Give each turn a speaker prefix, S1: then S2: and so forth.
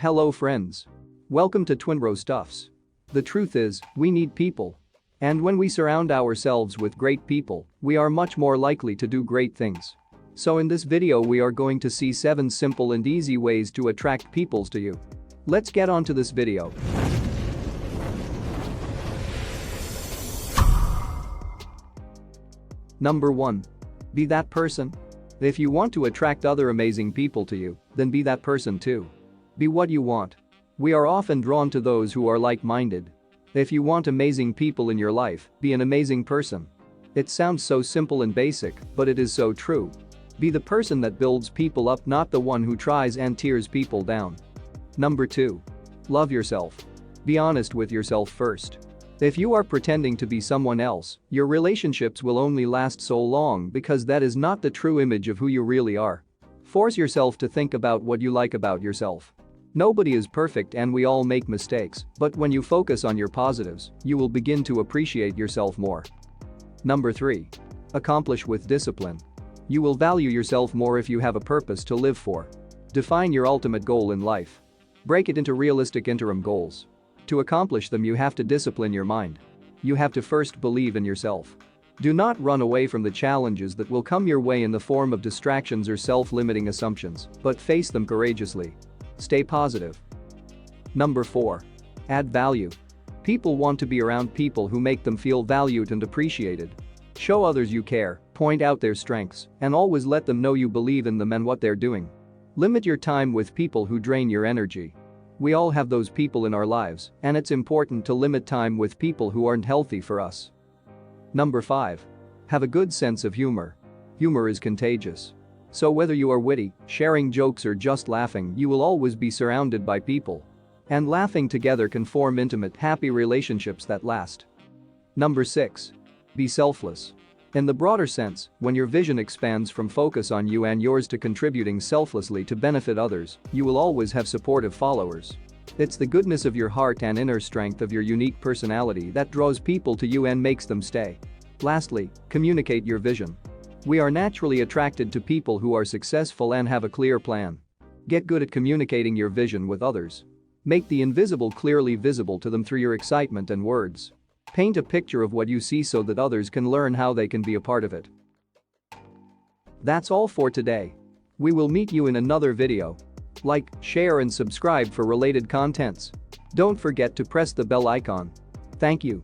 S1: Hello friends. Welcome to twinbrostuffs. The truth is, we need people. And when we surround ourselves with great people, we are much more likely to do great things. So in this video we are going to see 7 simple and easy ways to attract peoples to you. Let's get on to this video. Number 1. Be that person. If you want to attract other amazing people to you, then be that person too. Be what you want. We are often drawn to those who are like-minded. If you want amazing people in your life, be an amazing person. It sounds so simple and basic, but it is so true. Be the person that builds people up, not the one who tries and tears people down. Number 2. Love yourself. Be honest with yourself first. If you are pretending to be someone else, your relationships will only last so long because that is not the true image of who you really are. Force yourself to think about what you like about yourself. Nobody is perfect and we all make mistakes, but when you focus on your positives, you will begin to appreciate yourself more. Number 3. Accomplish with discipline. You will value yourself more if you have a purpose to live for. Define your ultimate goal in life. Break it into realistic interim goals. To accomplish them, you have to discipline your mind. You have to first believe in yourself. Do not run away from the challenges that will come your way in the form of distractions or self-limiting assumptions, but face them courageously. Stay positive. Number 4. Add value. People want to be around people who make them feel valued and appreciated. Show others you care, point out their strengths, and always let them know you believe in them and what they're doing. Limit your time with people who drain your energy. We all have those people in our lives, and it's important to limit time with people who aren't healthy for us. Number 5. Have a good sense of humor. Humor is contagious. So whether you are witty, sharing jokes or just laughing, you will always be surrounded by people. And laughing together can form intimate, happy relationships that last. Number 6. Be selfless. In the broader sense, when your vision expands from focus on you and yours to contributing selflessly to benefit others, you will always have supportive followers. It's the goodness of your heart and inner strength of your unique personality that draws people to you and makes them stay. Lastly, communicate your vision. We are naturally attracted to people who are successful and have a clear plan. Get good at communicating your vision with others. Make the invisible clearly visible to them through your excitement and words. Paint a picture of what you see so that others can learn how they can be a part of it. That's all for today. We will meet you in another video. Like, share and subscribe for related contents. Don't forget to press the bell icon. Thank you.